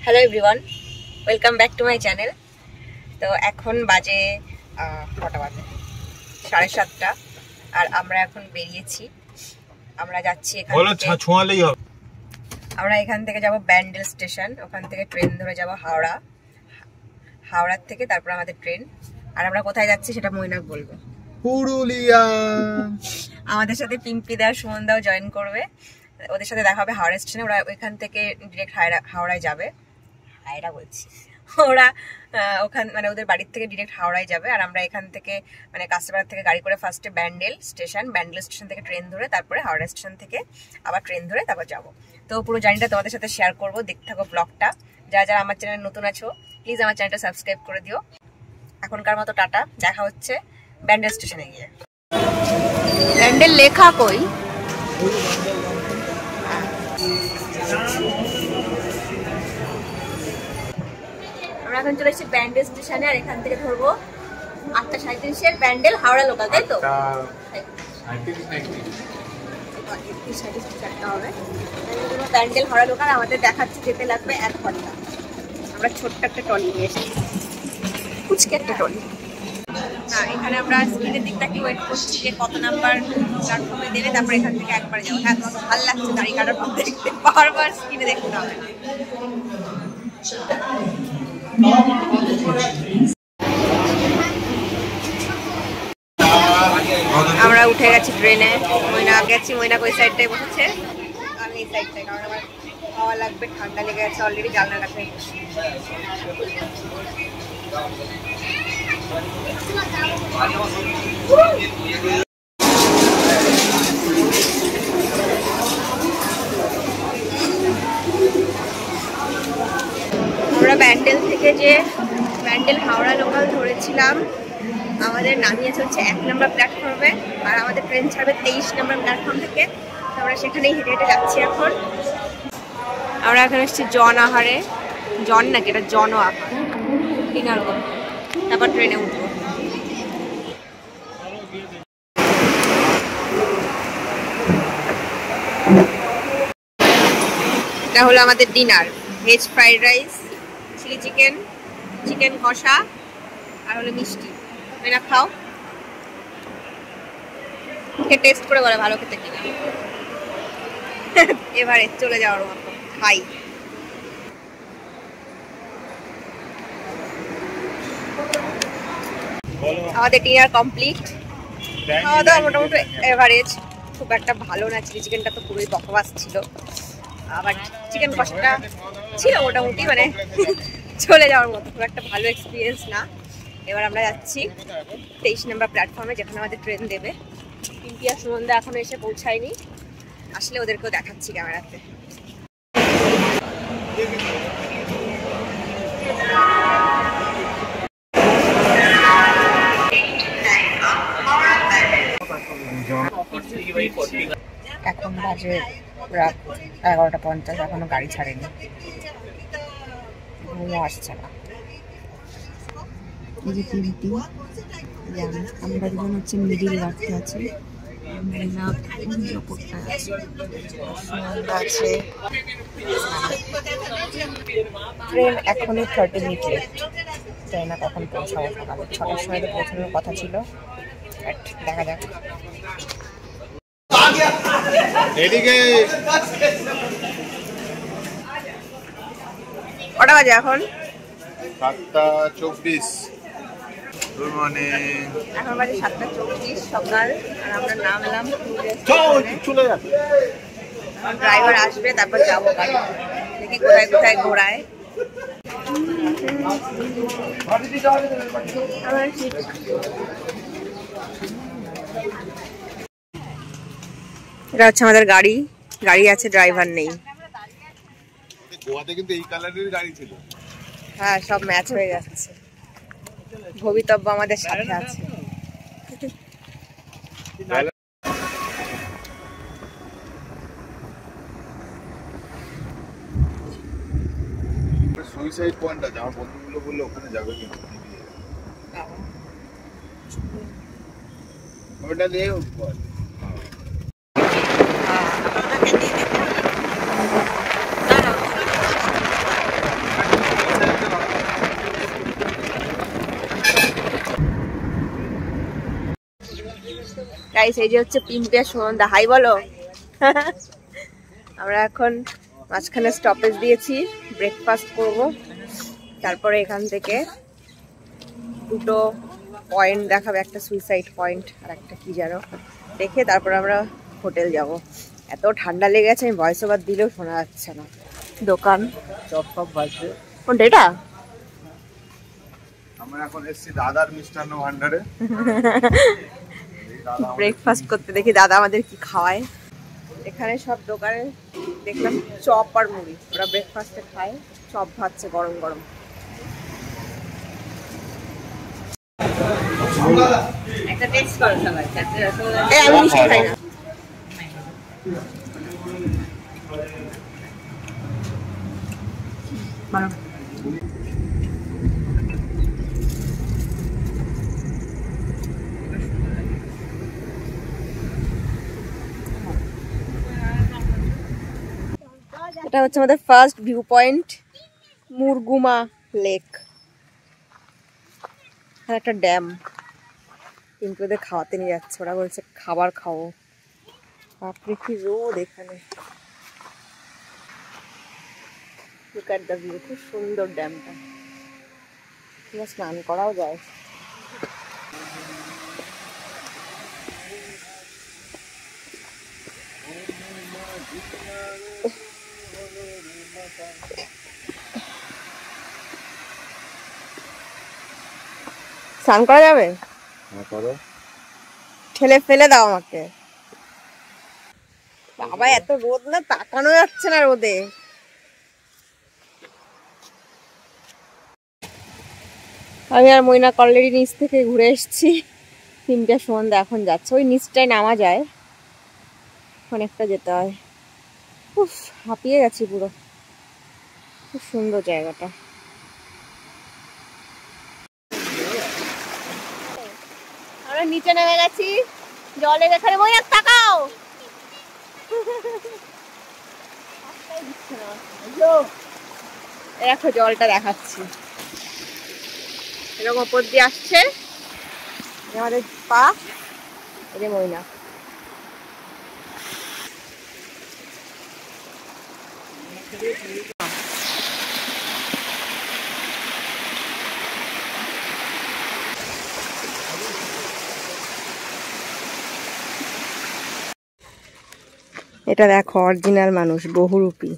Hello everyone, welcome back to my channel. তো এখন বাজে কটা বাজে 7:30 আর আমরা এখন বেরিয়েছি। আমরা যাচ্ছি আমরা এখান থেকে যাব ব্যান্ডেল স্টেশন, ওখান থেকে ট্রেন ধরে যাব হাওড়ার থেকে তারপর আমাদের ট্রেন। আর আমরা কোথায় যাচ্ছি সেটা মৈনাক বলবে। পুরুলিয়া। আমাদের সাথে পিম্পিদা সুমনদাও জয়েন করবে, ওদের সাথে দেখা হবে হাওড়া স্টেশনে। ওরা ওইখান থেকে ডিরেক্ট হাওড়ায় যাবে। ওরা ওখান মানে ওদের বাড়ির থেকে ডিরেক্ট হাওড়ায় যাবে, আর আমরা এখান থেকে মানে কাস্টমার থেকে গাড়ি করে ফার্স্টে ব্যান্ডেল স্টেশন থেকে ট্রেন ধরে তারপরে হাওড়া স্টেশন থেকে আবার ট্রেন ধরে তারপর যাবো। তো পুরো জার্নিটা তোমাদের সাথে শেয়ার করবো, দেখতে থাকো ব্লগটা। যারা আমার চ্যানেল নতুন আছো প্লিজ আমার চ্যানেলটা সাবস্ক্রাইব করে দিও। এখনকার মতো টাটা, দেখা হচ্ছে ব্যান্ডেল স্টেশনে গিয়ে। ব্যান্ডেল লেখা কই? আমরা এখন চলে এসেছি ব্যান্ডেল স্টেশনে, আর এখান থেকে ধরবো 8:37 ব্যান্ডেল হাওড়া লোকাল, তাই তো? ব্যান্ডেল হাওড়া লোকাল আমাদের দেখাচ্ছে যেতে লাগবে 1 ঘন্টা। আমরা ছোট্ট একটা ট্রলি নিয়ে এসেছি, কুচকে একটা ট্রলি। না, এখানে আমরা স্ক্রিনের দিকটা কি ওয়েট করছি যে কত নাম্বার প্ল্যাটফর্মে দেবে, তারপর এখান থেকে একবার যাবো। হ্যাঁ, তোমাকে ভালো লাগছে গাড়ি কাটার পর দেখতে, বারবার স্ক্রিনে দেখতে হবে। আমরা উঠে গেছি ট্রেনে। মৈনাক ওই সাইডটায় বসেছে, আমি এই সাইডটায়, কারণ আমার খাওয়া লাগবে, ঠান্ডা লেগে গেছে অলরেডি। জানলার কাছে আমরা ব্যান্ডেল থেকে যে ব্যান্ডেল হাওড়া লোকাল ধরেছিলাম, আমাদের নামিয়েছে হচ্ছে 1 নম্বর প্ল্যাটফর্মে, আর আমাদের ট্রেন ছাড়বে 23 নম্বর প্ল্যাটফর্ম থেকে। তো আমরা সেখানেই হেঁটে হেঁটে যাচ্ছি এখন। আমরা এখন এসেছি জন আহারে, জন নাকি এটা জন আহার, ডিনার করব, তারপর ট্রেনে উঠবো। এটা হলো আমাদের dinner, veg fried rice, chilli chicken, chicken কষা, আর হলো মিষ্টি। এটা খাও, খেয়ে টেস্ট করে বলে ভালো খেতে কিনা। এবারে চলে যাওয়ার মতো খাই। আমাদের ডিনার কমপ্লিট, খাওয়া দাওয়া মোটামুটি এভারেজ, খুব একটা ভালো না। চিলি চিকেনটা তো পুরোই বকবাস ছিল, আবার চিকেন কষাটা ছিল মোটামুটি, মানে চলে যাওয়ার মতো, খুব একটা ভালো এক্সপিরিয়েন্স না। এবার আমরা যাচ্ছি 23 নম্বর প্ল্যাটফর্মে, যেখানে আমাদের ট্রেন দেবে। পিম্পিয়া সুমনদা এখনো এসে পৌঁছায়নি, আসলে ওদেরকেও দেখাচ্ছি ক্যামেরাতে। এখন বাজে রাত 11:50, এখনো গাড়ি ছাড়েনি, ঘুমও আসছে না। এই যে তিনটি আমরা দুজন হচ্ছে মিডিল বাড়তে আছি, ট্রেন এখনই 30 মিনিট লেট। ট্রেন কখন পৌঁছাবো? সকালে 6টার সময় তো পৌঁছানোর কথা ছিল, বাট দেখা যাক। কটা বাজে এখন? 7:24। এখন বাজে 7:24 সকাল, আর আমরা নামলাম। ড্রাইভার আসবে, তারপর যাবো গাড়ি, দেখি কোথায় কোথায় ঘোরায়। এটা হচ্ছে আমাদের গাড়ি, গাড়ি আছে, ড্রাইভার নেই। গোয়াতে কিন্তু এই কালারের গাড়ি ছিল। হ্যাঁ, সব ম্যাচ হয়ে যাচ্ছে। ভবিতব্য আমাদের সাথে আছে। সুইসাইড পয়েন্ট আছে, আমার বন্ধুগুলো বললো ওখানে যাবে, কিন্তু ওটা দিয়ে গাইস এই যে হচ্ছে পিম্পিয়া সুনন্দা, হাই বলো। আমরা এখন মাঝখানে স্টপেজ দিয়েছি, ব্রেকফাস্ট করব, তারপরে এখান থেকে দুটো পয়েন্ট দেখাবে, একটা সুইসাইড পয়েন্ট আর একটা কি যেন, দেখে তারপর আমরা হোটেল যাব। এত ঠান্ডা লেগে গেছে, আমি ভয়েস ওভার দিলেও শোনা যাচ্ছে না। দোকান চপ টপ বাজছে। কোনটা এটা? আমরা এখন এসেছি দাদার মিষ্টান্ন ভান্ডারে ব্রেকফাস্ট করতে, দেখি দাদা আমাদের কি খাওয়ায়। এখানে সব দোকানে দেখলাম চপ আর মুড়ি, ওরা ব্রেকফাস্টে খায়, চপ ভাজছে গরম গরম। একটা টেস্ট করো সবাই। আমি মিষ্টি খাই না। এটা হচ্ছে আমাদের first view point, Murguma lake. আর একটা ড্যাম, কিন্তু ওদের খাওয়াতে নিয়ে যাচ্ছে, ওরা বলছে খাবার খাও। বাপরে কি রোদ এখানে, লুক এট দ্য ভিউ, খুব সুন্দর ড্যামটা, স্নান করাও যায়। স্নান করা যাবে? ঠেলে ফেলে দাও আমাকে। বাবা এত রোদ না, তাকানো যাচ্ছে না রোদে। আমি আর মইনা অলরেডি নিচ থেকে ঘুরে এসেছি, 3টার সন্ধ্যা এখন যাচ্ছে, ওই নিচটায় নামা যায়, অনেকটা যেতে হয়। উফ, হাঁপিয়ে গেছি পুরো। খুব সুন্দর জায়গাটা। আমরা নিচে নেমে গেছি, জলের এখানে। মইনা তাকাও, দেখো জলটা দেখাচ্ছি, এরকম ওপর দিয়ে আসছে আমাদের পা। এই যে মইনা, এটা দেখো অরিজিনাল মানুষ, বহুরূপী।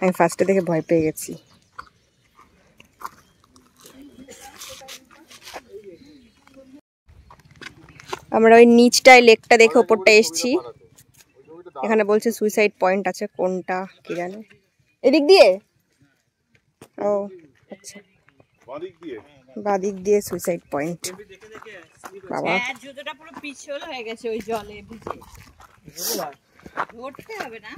আমি ফার্স্টে দেখে ভয় পেয়ে গেছি। আমরা ওই নিচটায় লেকটা দেখে ওপরটা এসছি। এখানে বলছে সুইসাইড পয়েন্ট আছে, কোনটা কি জানে। এদিক দিয়ে? ও আচ্ছা, বাদিক দিয়ে সুইসাইড পয়েন্ট। বাবা জুতোটা পুরো পিছল হয়ে গেছে ওই জলে ভিজে, ধরতে হবে না।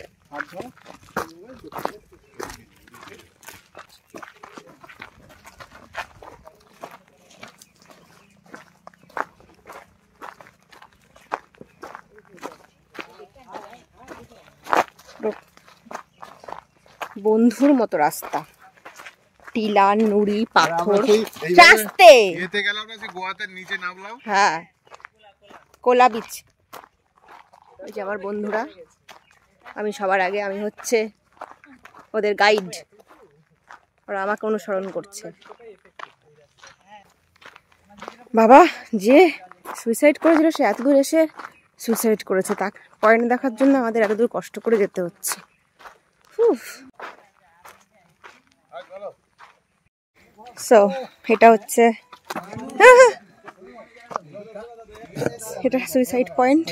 বন্ধুর মতো রাস্তা, টিলা নুড়ি পাথর রাস্তে। এতে গেলাম না, গোয়াতে নিচে নামলাম। হ্যাঁ, কোলা বিচ। ওই যে আমার বন্ধুরা, আমি সবার আগে, আমি হচ্ছে ওদের গাইড, ওরা আমাকে অনুসরণ করছে। বাবা যে সুইসাইড করেছিল সে এত দূর এসে সুইসাইড করেছে, তা পয়েন্ট দেখার জন্য আমাদের এত দূর কষ্ট করে যেতে হচ্ছে। সো এটা হচ্ছে, এটা সুইসাইড পয়েন্ট,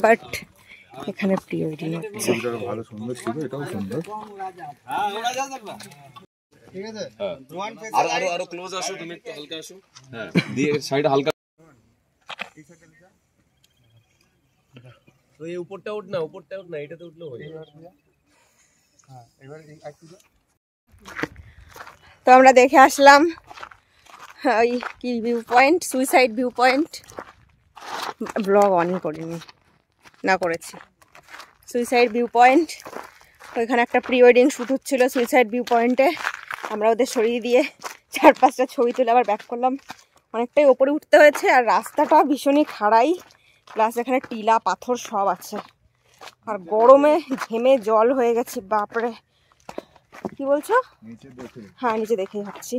বাট এখানে প্রি ওয়েডিং হচ্ছে। ভালো সুন্দর ছিল, এটাও সুন্দর। ঠিক আছে, আরো ক্লোজ আসো, তুমি একটু হালকা আসো। হ্যাঁ, দিয়ে সাইড হালকা। তো এই উপরটা উঠ না, এটাতে উঠলে হয়ে যাবে। হ্যাঁ, এবার একটু তো আমরা দেখে আসলাম ওই কি view point, suicide view point. Vlog অনই করিনি, না করেছি। সুইসাইড ভিউ পয়েন্ট, ওইখানে একটা প্রি ওয়েডিং শ্যুট হচ্ছিলো সুইসাইড ভিউ পয়েন্টে। আমরা ওদের সরিয়ে দিয়ে 4-5টা ছবি তুলে আবার ব্যাক করলাম। অনেকটাই ওপরে উঠতে হয়েছে, আর রাস্তাটা ভীষণই খাড়াই, প্লাস এখানে টিলা পাথর সব আছে। আর গরমে ঘেমে জল হয়ে গেছে, বাপরে। কি বলছো? হ্যাঁ, নিচে দেখেই হাঁটছি।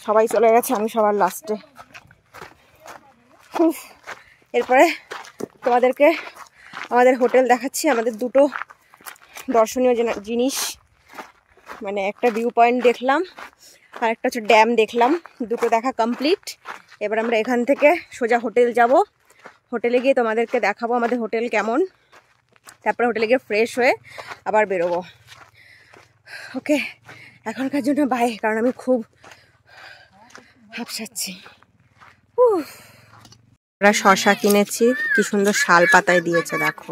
সবাই চলে গেছে, আমি সবার লাস্টে। এরপরে তোমাদেরকে আমাদের হোটেল দেখাচ্ছি। আমাদের দুটো দর্শনীয় জিনিস, মানে একটা ভিউ পয়েন্ট দেখলাম আর একটা হচ্ছে ড্যাম দেখলাম। দুটো দেখা কমপ্লিট। এবার আমরা এখান থেকে সোজা হোটেল যাব। হোটেলে গিয়ে তোমাদেরকে দেখাবো আমাদের হোটেল কেমন। তারপরে হোটেলে গিয়ে ফ্রেশ হয়ে আবার বেরোবো। ওকে, এখনকার জন্য বাই, কারণ আমি খুব হাঁপসাচ্ছি। আমরা শশা কিনেছি, কি সুন্দর শাল পাতায় দিয়েছে দেখো।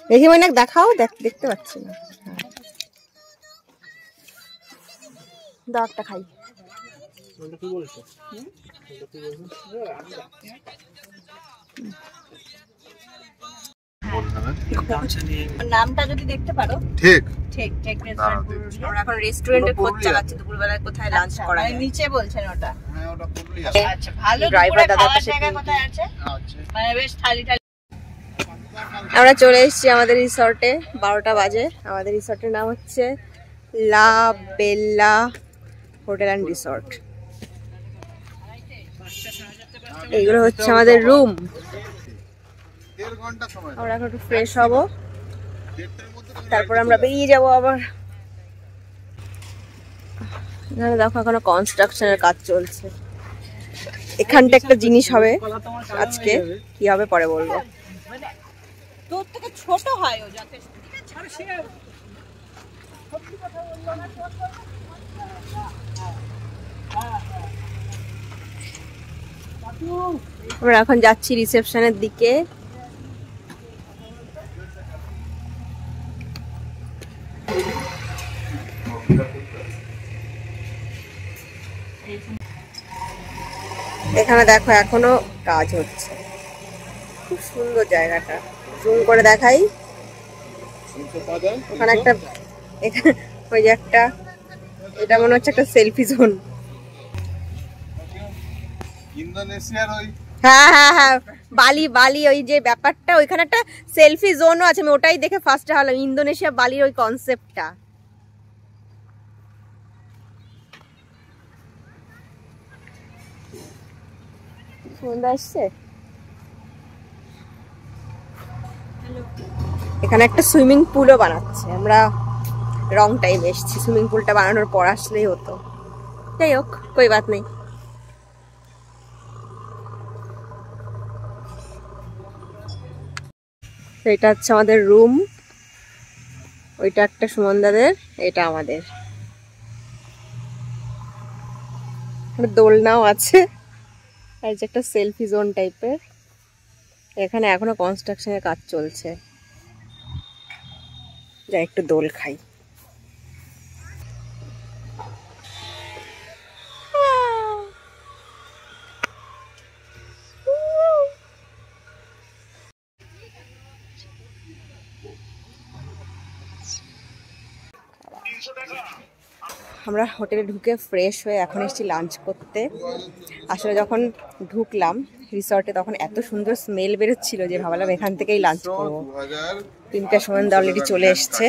দেখি মনে দেখাও, দেখতে পাচ্ছি না। দাও একটা খাই। নামটা যদি দেখতে পারো। ঠিক ঠিক ঠিক। আমরা এখন রেস্টুরেন্টে খোঁজ চালাচ্ছি দুপুরবেলায় কোথায় লাঞ্চ করা যায়। নিচে বলছেন ওটা। হ্যাঁ, ওটা পুরুলিয়া। আচ্ছা, ভালো ড্রাইভার দাদার কাছে কোথায় আছে? আচ্ছা, মানে বেশ থালি। আমরা চলে এসেছি আমাদের রিসর্টে। 12টা বাজে। আমাদের রিসর্টের নাম হচ্ছে লা বেল্লা হোটেল অ্যান্ড রিসর্ট। এইগুলো হচ্ছে আমাদের রুম। আমরা এখন একটু ফ্রেশ হব, তারপর আমরা বেরিয়ে যাব আবার। এখানে দেখো এখনো কনস্ট্রাকশনের কাজ চলছে। এখানটা একটা জিনিস হবে আজকে, কি হবে পরে বলবো। তোর থেকে ছোট হয় ও, যাতে আমরা এখন যাচ্ছি রিসেপশনের দিকে। এখানে দেখো এখনো কাজ হচ্ছে। খুব সুন্দর জায়গাটা, জুম করে দেখাই। ওখানে একটা, ওই যে একটা, এটা মনে হচ্ছে একটা সেলফি জোন। ইন্দোনেশিয়ার ওই, হ্যাঁ হ্যাঁ হ্যাঁ, বালি বালি ওই যে ব্যাপারটা, ওইখানে একটা সেলফি জোনও আছে। আমি ওটাই দেখে ফার্স্টে হলাম, ইন্দোনেশিয়া বালির ওই কনসেপ্টটা। সুন্দর আসছে। এখানে একটা সুইমিং পুলও বানাচ্ছে। আমরা রং টাইম এসেছি, সুইমিং পুলটা বানানোর পর আসলেই হতো। যাই হোক, কই বাত নেই। এটা হচ্ছে আমাদের রুম, ওইটা একটা সুমনদাদের, এটা আমাদের। দোলনাও আছে, আর যে একটা সেলফি জোন টাইপের। এখানে এখনো কনস্ট্রাকশনের কাজ চলছে। যাই একটু দোল খাই। আমরা হোটেলে ঢুকে ফ্রেশ হয়ে এখন এসেছি লাঞ্চ করতে। আসলে যখন ঢুকলাম রিসর্টে তখন এত সুন্দর স্মেল বেরোচ্ছিল যে ভাবলাম এখান থেকেই লাঞ্চ করবো। 3টার সময় অলরেডি চলে এসছে।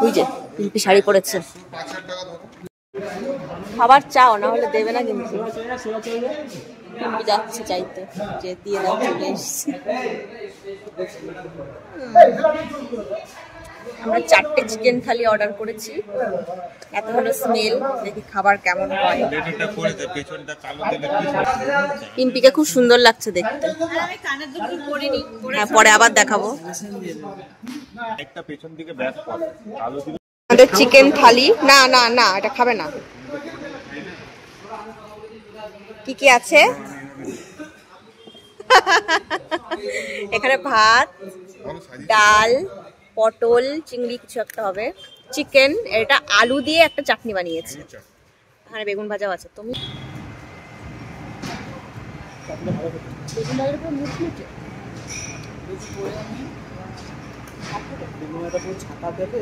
ওই যে পিম্পি শাড়ি পরেছে, খাবার চাও না হলে দেবে না কিন্তু। পিম্পি যাচ্ছে চাইতে, যে দিয়ে দাও, চলে এসছি। আমরা 4টে চিকেন থালি অর্ডার করেছি। এত ভালো স্মেল, দেখি খাবার কেমন হয়। পিম্পিকে খুব সুন্দর লাগছে দেখতে। হ্যাঁ, পরে আবার দেখাবো। আমাদের চিকেন থালি। না না না, এটা খাবে না। কি কি আছে এখানে? ভাত, ডাল, পটল, চিংড়ি কিছু একটা হবে, চিকেন, এটা আলু দিয়ে একটা চাটনি বানিয়েছে, এখানে বেগুন ভাজাও আছে। তুমি ছাতা দেবে।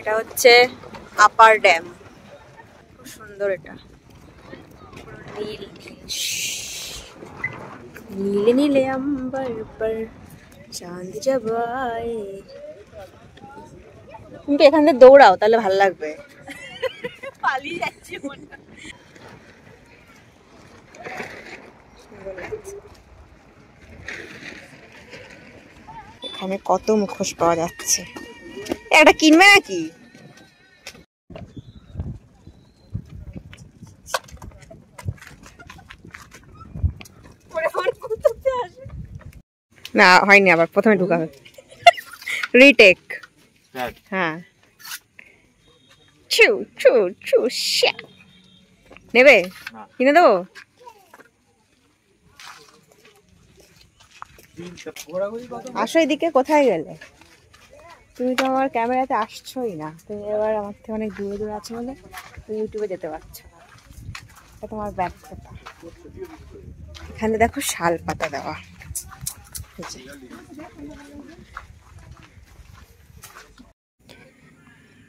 এটা হচ্ছে আপার ড্যাম, খুব সুন্দর। এটা নীল নীলে নীলে আম্বার পর চাঁদ জব আয়ে। তুমি এখান থেকে দৌড়াও, তাহলে ভালো লাগবে। পালিয়ে যাচ্ছে মনটা। এখানে কত মুখোশ পাওয়া যাচ্ছে, একটা কিনবে নাকি? না হয়নি, আবার প্রথমে ঢুকাবে। রিটেক। হ্যাঁ ছু ছু ছু শ্যা। নেবে? কিনে দেবো? আসো এদিকে, কোথায় গেলে? তুমি তো আমার ক্যামেরাতে আসছোই না। তুমি এবার আমার থেকে অনেক দূরে দূরে আছো বলে তুমি ইউটিউবে যেতে পারছো না। এটা তোমার ব্যাগ কথা। এখানে দেখো শাল পাতা দেওয়া।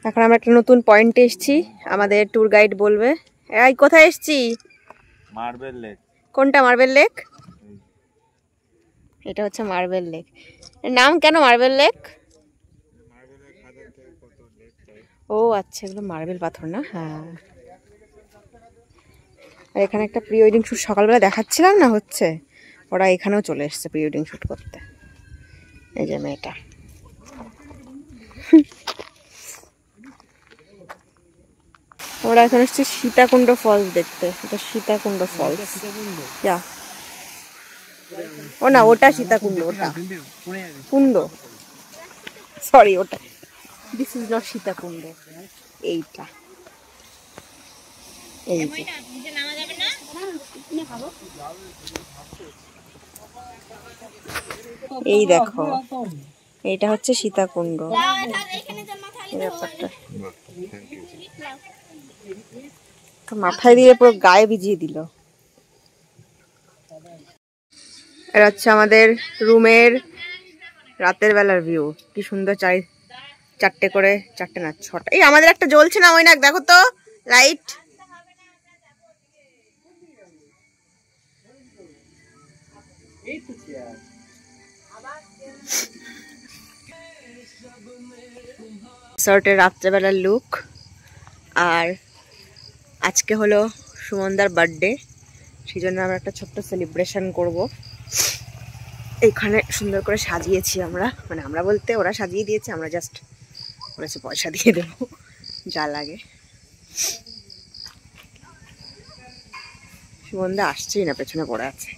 এখন আমরা একটা নতুন পয়েন্টে এসেছি, আমাদের ট্যুর গাইড বলবে। এই কোথায় এসেছি? Marble lake. কোনটা মার্বেল লেক? এটা হচ্ছে মার্বেল লেক। এর নাম কেন মার্বেল লেক? ও আচ্ছা, এগুলো মার্বেল পাথর না? হ্যাঁ। আর এখানে একটা প্রি ওয়েডিং শ্যুট সকালবেলা দেখাচ্ছিলাম না, হচ্ছে। ওরা এখানেও চলে এসছে প্রি ওয়েডিং শ্যুট করতে। এই যে মেয়েটা। আমরা এখন এসেছি সীতাকুণ্ড ফলস দেখতে। এটা সীতাকুণ্ড ফলস। যা, ও না, ওটা সীতাকুণ্ড, ওটা কুণ্ড, সরি ওটা। দিস ইজ নট সীতাকুণ্ড, এইটা। এই যে এই দেখো, এইটা হচ্ছে সীতাকুণ্ড। এই ব্যাপারটা মাথায় দিয়ে পুরো গায়ে ভিজিয়ে দিল। এটা হচ্ছে আমাদের রুমের রাতের বেলার ভিউ। কি সুন্দর, চারটে করে, চারটে না ছটা। এই আমাদের একটা জ্বলছে না, ওই না, দেখো তো লাইট। রিসর্টের রাত্রেবেলার লুক। আর আজকে হলো সুমনদার বার্থডে, সেই জন্য আমরা একটা ছোট্ট সেলিব্রেশন করব। এখানে সুন্দর করে সাজিয়েছি আমরা, মানে আমরা বলতে ওরা সাজিয়ে দিয়েছে, আমরা জাস্ট বলেছে পয়সা দিয়ে দেবো যা লাগে। সুমনদা আসছেই না, পেছনে পড়ে আছে।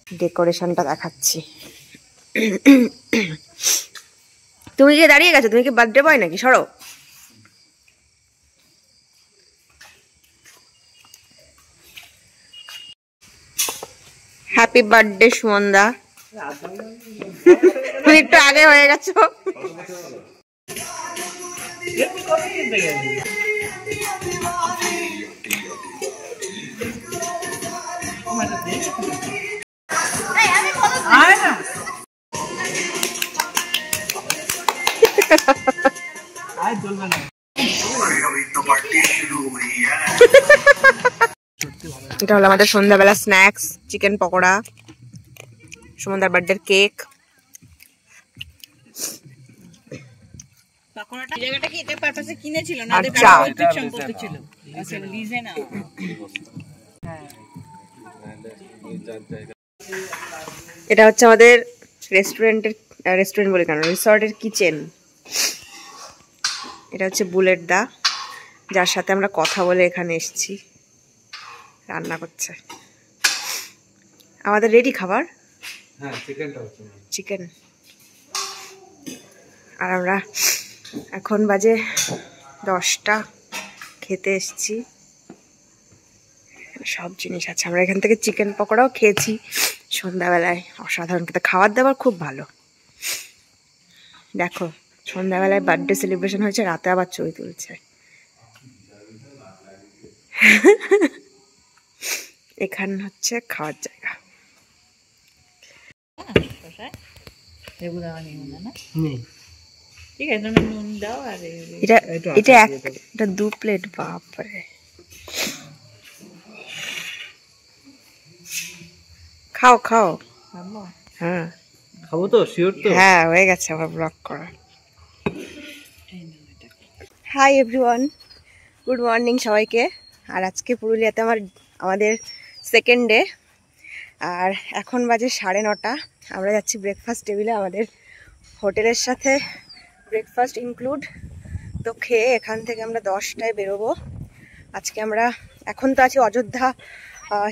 ডেকোরেশনটা দেখাচ্ছি। তুমি কি দাঁড়িয়ে গেছো? তুমি কি বার্থডে বয় নাকি? সরো। হ্যাপি বার্থডে সুমনদা। তুমি একটু আগে হয়ে গেছো। এটা হলো আমাদের সন্ধ্যাবেলা স্ন্যাক্স, চিকেন পকোড়া, সুমনদার বার্থডের কেক। এটা হচ্ছে আমাদের রেস্টুরেন্ট বলে কেন, রিসর্টের কিচেন। এটা হচ্ছে বুলেট দা, যার সাথে আমরা কথা বলে এখানে এসেছি। রান্না করছে আমাদের রেডি খাবার। হ্যাঁ, চিকেনটা হচ্ছে চিকেন। আর আমরা এখন বাজে 10টা, খেতে এসেছি। সব জিনিস আছে। আমরা এখান থেকে চিকেন পকোড়াও খেয়েছি সন্ধ্যাবেলায়, অসাধারণ খেতে। খাবার দাবার খুব ভালো। দেখো, সন্ধ্যাবেলায় বার্থডে সেলিব্রেশন হয়েছে, রাতে আবার ছবি তুলছে। এখানে হচ্ছে খাওয়ার জায়গা। ঠিক আছে, তুমি নুন দাও আর এটা এটা 2 প্লেট, বাপরে। খাও খাও। হ্যাঁ খাবো তো, শিওর তো? হ্যাঁ, হয়ে গেছে আমার ব্লগ করা। হাই এভরিওয়ান, গুড মর্নিং সবাইকে। আর আজকে পুরুলিয়াতে আমাদের সেকেন্ড ডে, আর এখন বাজে 9:30। আমরা যাচ্ছি ব্রেকফাস্ট টেবিলে, আমাদের হোটেলের সাথে ব্রেকফাস্ট ইনক্লুড। তো খেয়ে এখান থেকে আমরা 10টায় বেরোবো। আজকে আমরা এখন তো আছি অযোধ্যা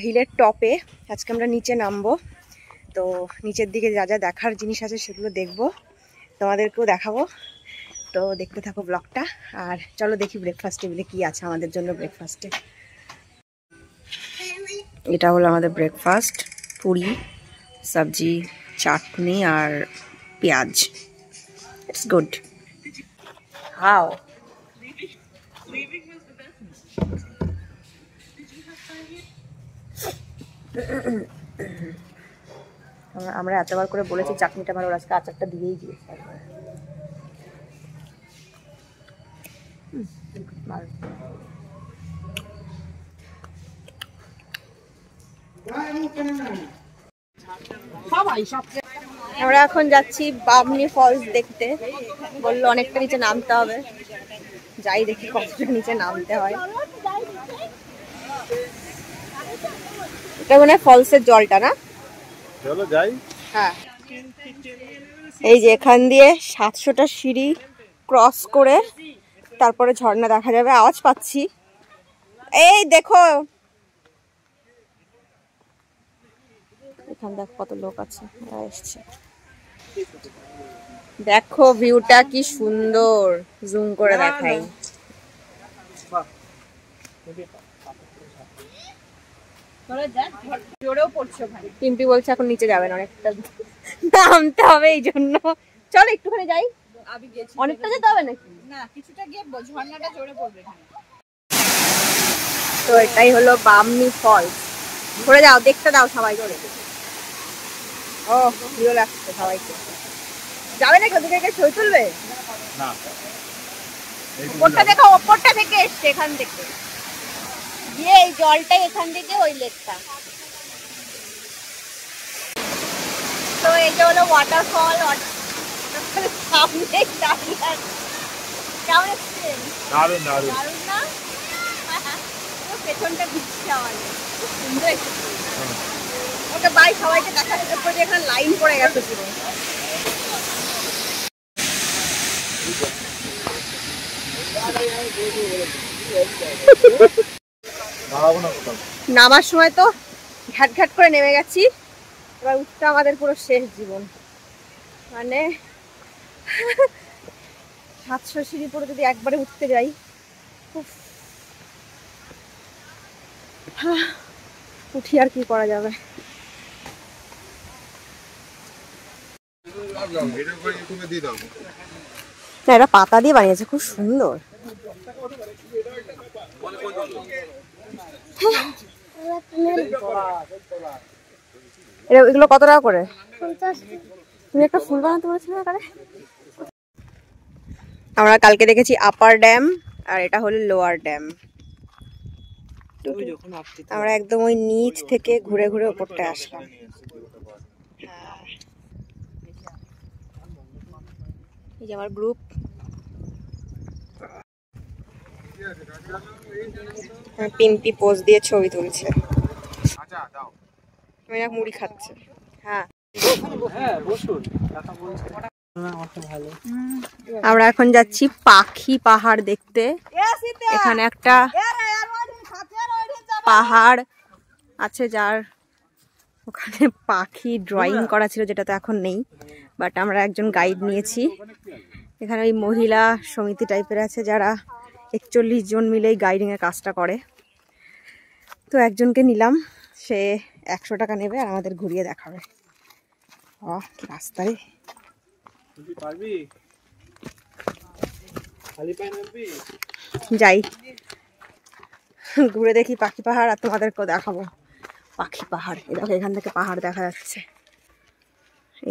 হিলের টপে, আজকে আমরা নিচে নামবো। তো নিচের দিকে যা যা দেখার জিনিস আছে সেগুলো দেখবো, তোমাদেরকেও দেখাবো। তো দেখতে থাকো ব্লগটা, আর চলো দেখি ব্রেকফাস্ট টেবিলে কি আছে আমাদের জন্য ব্রেকফাস্টে। এটা হলো আমাদের ব্রেকফাস্ট, পুরি, সবজি, চাটনি আর পেঁয়াজ। It's good. হাও আমরা এতবার করে বলেছি চাটনিটা ভালো, আজকে আচারটা দিয়েই দিয়েছে। আমরা এখন যাচ্ছি বামনি ফলস দেখতে। বললো অনেকটা নিচে নামতে হবে, যাই দেখি কতটা নিচে নামতে হয়। এটা মনে হয় ফলসের জলটা, না? চলো যাই। হ্যাঁ, এই যে এখান দিয়ে 700টা সিঁড়ি ক্রস করে তারপরে ঝর্ণা দেখা যাবে। আওয়াজ পাচ্ছি, এই দেখো এখান দেখ কত লোক আছে, এসছে। দেখো ভিউটা কি সুন্দর, জুম করে দেখাই। পিম্পি বলছে এখন নিচে যাবেন, অনেকটা নামতে হবে, এই জন্য চলো একটুখানি যাই। অনেকটা যেতে হবে নাকি? না, কিছুটা গিয়ে ঝর্ণাটা জোরে পড়বে। তো এটাই হলো বামনি ফলস। ঘুরে যাও, দেখতে দাও সবাই করে। ও ভালো লাগছে সবাইকে। যাবে নাকি ওদিকে ছবি তুলবে? না, ওপরটা দেখো, ওপরটা থেকে এসছে, এখান থেকে গিয়ে এই জলটাই এখান থেকে ওই লেকটা। তো এটা হলো ওয়াটারফল, সামনে দাঁড়িয়ে আছে। কেমন এসছে? দারুণ দারুণ। দারুণ না? পেছনটা দিচ্ছে আমাদের, খুব সুন্দর এসেছে। ওটা বাই সবাইকে দেখাতে পড়ে, এখানে লাইন পড়ে গেছে পুরো। নামার সময় তো ঘ্যাট ঘ্যাট করে নেমে গেছি, এবার উঠতে আমাদের পুরো শেষ জীবন। মানে 700 সিঁড়ি পরে যদি একবারে উঠতে যাই, উঠি আর কি করা যাবে। না, এটা পাতা দিয়ে বানিয়েছে, খুব সুন্দর। এগুলো কত টাকা করে? তুমি একটা ফুল বানাতে বলেছিলে না কারে? আমরা কালকে দেখেছি আপার ড্যাম, আর এটা হলো লোয়ার ড্যাম। আমরা একদম ওই নিচ থেকে ঘুরে ঘুরে উপরটায় আসলাম। এই যে আমার গ্রুপ, পিম্পি পোজ দিয়ে ছবি তুলছে, মুড়ি খাচ্ছে। হ্যাঁ, আমরা এখন যাচ্ছি পাখি পাহাড় দেখতে। এখানে একটা পাহাড় আছে যার ওখানে পাখি ড্রয়িং করা ছিল, যেটা তো এখন নেই, বাট আমরা একজন গাইড নিয়েছি। এখানে ওই মহিলা সমিতি টাইপের আছে যারা 41 জন মিলেই গাইডিং এর কাজটা করে। তো একজনকে নিলাম, সে 100 টাকা নেবে আর আমাদের ঘুরিয়ে দেখাবে। কি রাস্তায় যাই, ঘুরে দেখি পাখি পাহাড়, আর তোমাদেরকেও দেখাবো পাখি পাহাড়। এই দেখো এখান থেকে পাহাড় দেখা যাচ্ছে,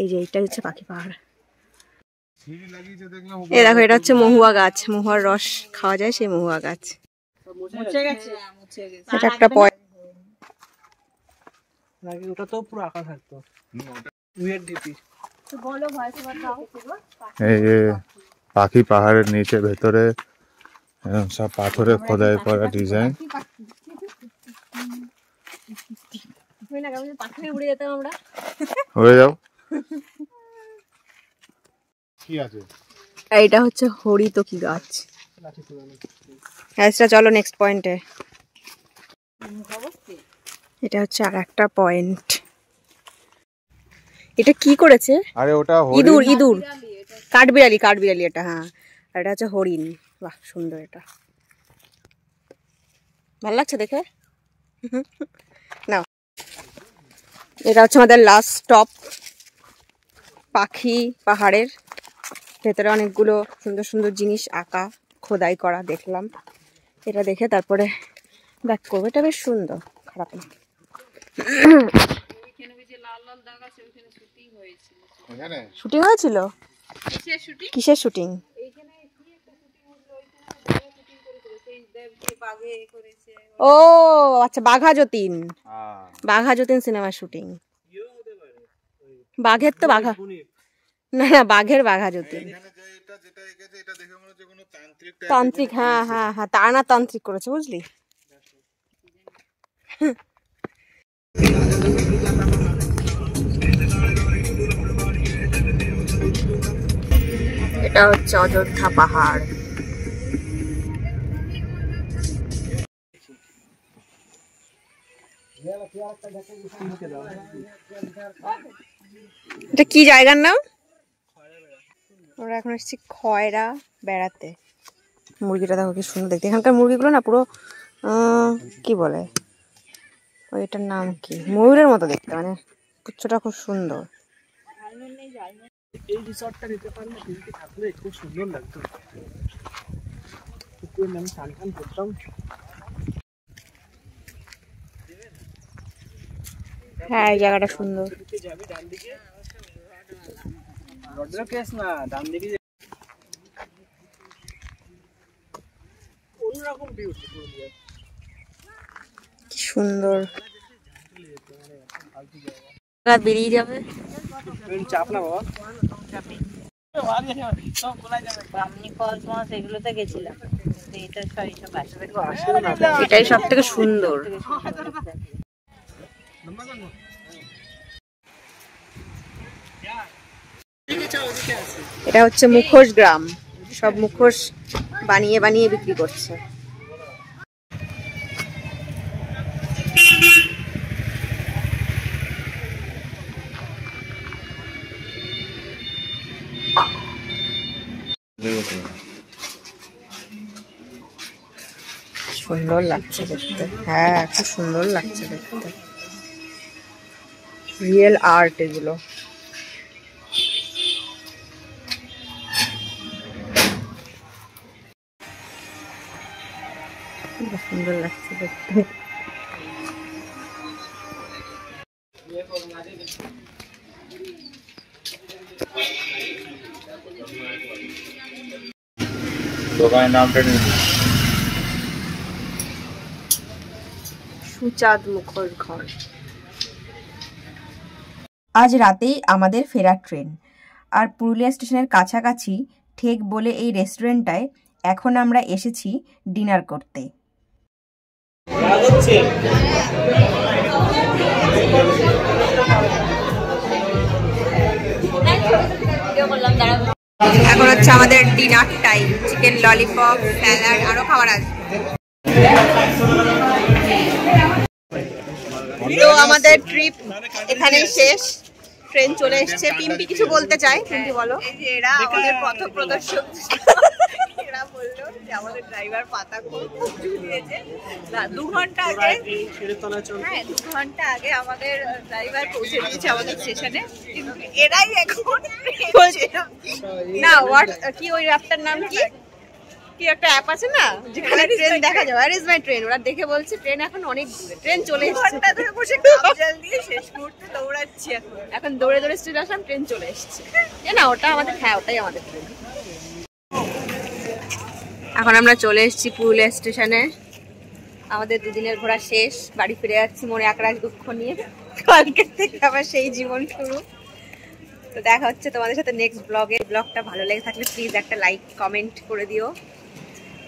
এই যে এইটাই হচ্ছে পাখি পাহাড়। এই দেখো এটা হচ্ছে মহুয়া গাছ, মহুয়ার রস খাওয়া যায়, সেই মহুয়া গাছ। এটা একটা পয়েন্ট। ওটা তো পুরো আঁকা থাকতো। এই যে পাখি পাহাড়ের নিচে ভেতরে সব পাথরে খোদাই করা ডিজাইন। উড়ে যেতাম আমরা। হয়ে যাও। কি আছে? এটা হচ্ছে হরিতকি গাছ। আচ্ছা চলো নেক্সট পয়েন্টে। এটা হচ্ছে আর একটা পয়েন্ট। এটা কি করেছে? আরে ওটা ইঁদুর, ইঁদুর, কাঠবিড়ালি, কাঠবিড়ালি এটা। হ্যাঁ, আর এটা হচ্ছে হরিণ। বাহ সুন্দর, এটা ভালো লাগছে দেখে। নাও, এটা হচ্ছে আমাদের লাস্ট স্টপ, পাখি পাহাড়ের ভেতরে অনেকগুলো সুন্দর সুন্দর জিনিস আঁকা খোদাই করা দেখলাম। এটা দেখে তারপরে ব্যাক করবো। এটা বেশ সুন্দর, খারাপ না। শুটিং হয়েছিল? কিসের শুটিং? ও আচ্ছা, বাঘা যতীন, বাঘা যতীন সিনেমার শুটিং। বাঘের তো বাঘা, না না, বাঘের বাঘা যতীন। তান্ত্রিক, হ্যাঁ হ্যাঁ হ্যাঁ, তারা তান্ত্রিক করেছে, বুঝলি। এটা হচ্ছে অযোধ্যা পাহাড়। এটা কি জায়গার নাম? আমরা এখন এসেছি খয়রা বেড়াতে। মুরগিটা দেখো কি সুন্দর দেখতে। এখানকার মুরগিগুলো না পুরো কি বলে, ওইটার নাম কি, ময়ূরের মতো দেখতে, মানে পুচ্ছটা খুব সুন্দর। এই রিসর্টটা নিতে পারলে কিন্তু থাকলে খুব সুন্দর লাগতো। পুকুরের নামে স্নান টান করতাম। হ্যাঁ এই জায়গাটা সুন্দর। যাবি ডান দিকে, রডের কেস না, ডান দিকে অন্যরকম ভিউ। কি সুন্দর, বেরিয়ে যাবে। চাপ না বাবা, এগুলোতে গেছিলাম, এটাই সব থেকে সুন্দর। এটা হচ্ছে মুখোশ গ্রাম, সব মুখোশ বানিয়ে বানিয়ে বিক্রি করছে। সুন্দর লাগছে দেখতে, হ্যাঁ খুব সুন্দর লাগছে দেখতে, রিয়েল আর্ট এগুলো। সুন্দর লাগছে দেখতে। সুচাঁদ মুখোশ ঘর। আজ রাতেই আমাদের ফেরার ট্রেন, আর পুরুলিয়া স্টেশনের কাছাকাছি ঠেক বলে এই রেস্টুরেন্টটায় এখন আমরা এসেছি ডিনার করতে। এখন হচ্ছে আমাদের dinner time. Chicken lollipop, salad, আরো খাবার আছে। তো আমাদের ট্রিপ এখানেই শেষ, ট্রেন চলে এসেছে। পিম্পি কিছু বলতে চাই, পিম্পি বলো। এই যে এরা আমাদের পথ প্রদর্শক, এরা বললো যে আমাদের ড্রাইভার পাতা খুব দিয়েছে। 2 ঘন্টা আগে, হ্যাঁ 2 ঘন্টা আগে আমাদের ড্রাইভার পৌঁছে দিয়েছে আমাদের স্টেশনে, কিন্তু এরাই এখন বলছে না। হোয়াট কি ওই রাস্তার নাম কি? কি একটা অ্যাপ আছে না যেখানে ট্রেন দেখা যায়, ওয়্যার ইজ মাই ট্রেন, ওরা দেখে বলছে ট্রেন এখন অনেক দূরে, ট্রেন চলে এসেছে। ঘন্টা ধরে বসে কাপ জল দিয়ে শেষ মুহূর্তে দৌড়াচ্ছি এখন দৌড়ে দৌড়ে স্ট্রিট আসলাম, ট্রেন চলে এসেছে। না ওটা আমাদের, হ্যাঁ ওটাই আমাদের ট্রেন। এখন আমরা চলে এসেছি পুরুলিয়া স্টেশনে, আমাদের দুদিনের ঘোরা শেষ, বাড়ি ফিরে যাচ্ছি মনে একরাশ দুঃখ নিয়ে, কালকে থেকে আবার সেই জীবন শুরু। তো দেখা হচ্ছে তোমাদের সাথে নেক্সট ব্লগে। ব্লগটা ভালো লেগে থাকলে প্লিজ একটা লাইক কমেন্ট করে দিও,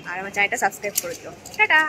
আর আমার চ্যানেলটা সাবস্ক্রাইব করে দিও। টাটা।